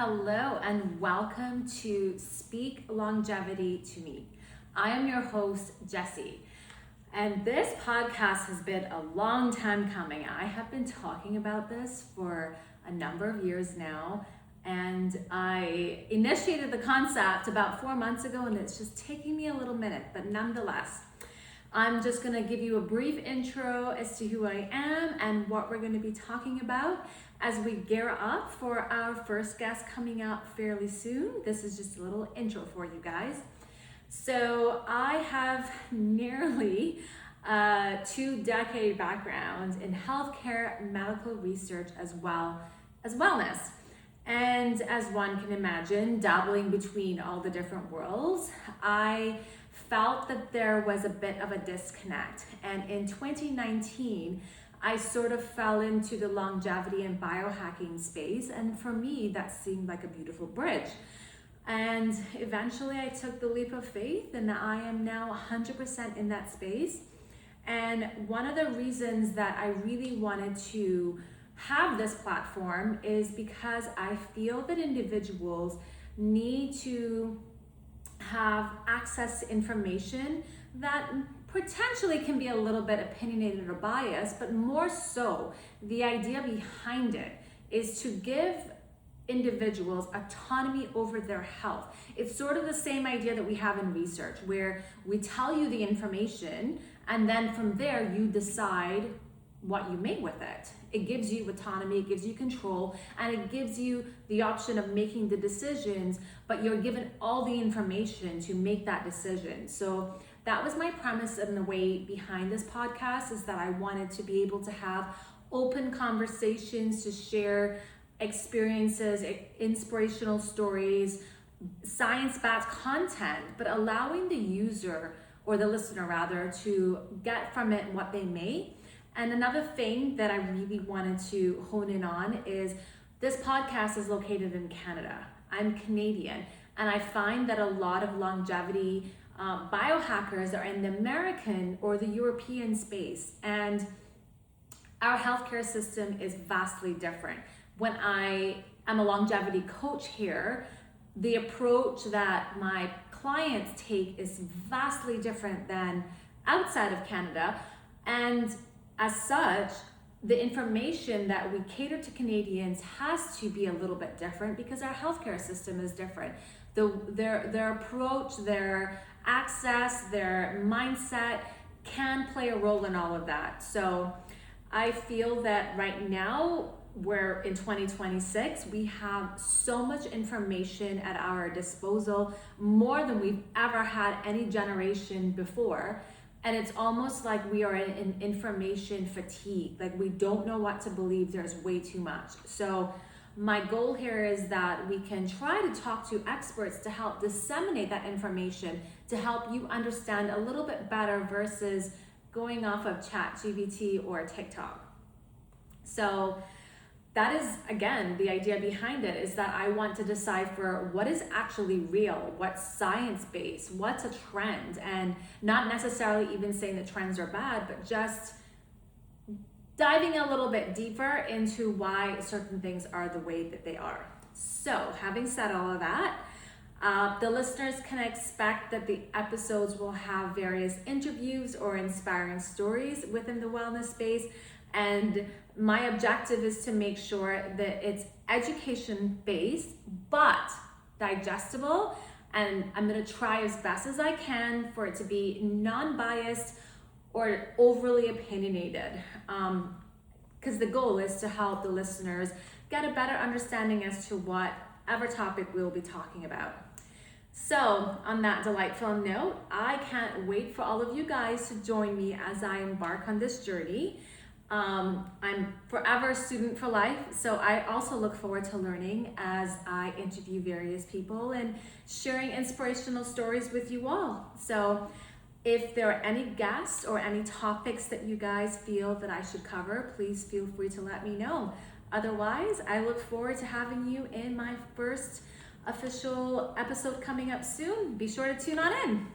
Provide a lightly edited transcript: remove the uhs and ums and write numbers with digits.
Hello and welcome to Speak Longevity to Me. I am your host, Jessie, and this podcast has been a long time coming. I have been talking about this for a number of years now, and I initiated the concept about 4 months ago, and it's just taking me a little minute, but nonetheless, I'm just going to give you a brief intro as to who I am and what we're going to be talking about as we gear up for our first guest coming out fairly soon. This is just a little intro for you guys. So I have nearly a 2-decade background in healthcare, medical research, as well as wellness. And as one can imagine, dabbling between all the different worlds, I felt that there was a bit of a disconnect. And in 2019, I sort of fell into the longevity and biohacking space. And for me, that seemed like a beautiful bridge. And eventually I took the leap of faith, and I am now 100% in that space. And one of the reasons that I really wanted to have this platform is because I feel that individuals need to have access to information that potentially can be a little bit opinionated or biased, but more so, the idea behind it is to give individuals autonomy over their health. It's sort of the same idea that we have in research, where we tell you the information and then from there you decide what you make with it. It gives you autonomy, it gives you control, and it gives you the option of making the decisions, but you're given all the information to make that decision. So that was my premise in the way behind this podcast, is that I wanted to be able to have open conversations, to share experiences, inspirational stories, science-backed content, but allowing the user, or the listener rather, to get from it what they may. And another thing that I really wanted to hone in on is this podcast is located in Canada. I'm Canadian, and I find that a lot of longevity biohackers are in the American or the European space, and our healthcare system is vastly different. When I am a longevity coach here, the approach that my clients take is vastly different than outside of Canada, and as such, the information that we cater to Canadians has to be a little bit different because our healthcare system is different. Their approach, their access, their mindset can play a role in all of that. So I feel that right now, we're in 2026, we have so much information at our disposal, more than we've ever had any generation before. And it's almost like we are in information fatigue. Like we don't know what to believe. There's way too much. So my goal here is that we can try to talk to experts to help disseminate that information, to help you understand a little bit better versus going off of ChatGPT or TikTok. So that is, again, the idea behind it, is that I want to decipher what is actually real, what's science-based, what's a trend, and not necessarily even saying that trends are bad, but just diving a little bit deeper into why certain things are the way that they are. So, having said all of that, the listeners can expect that the episodes will have various interviews or inspiring stories within the wellness space, and my objective is to make sure that it's education-based, but digestible, and I'm gonna try as best as I can for it to be non-biased or overly opinionated, because the goal is to help the listeners get a better understanding as to whatever topic we'll be talking about. So on that delightful note, I can't wait for all of you guys to join me as I embark on this journey. I'm forever a student for life, so I also look forward to learning as I interview various people and sharing inspirational stories with you all. So if there are any guests or any topics that you guys feel that I should cover, please feel free to let me know. Otherwise, I look forward to having you in my first official episode coming up soon. Be sure to tune on in.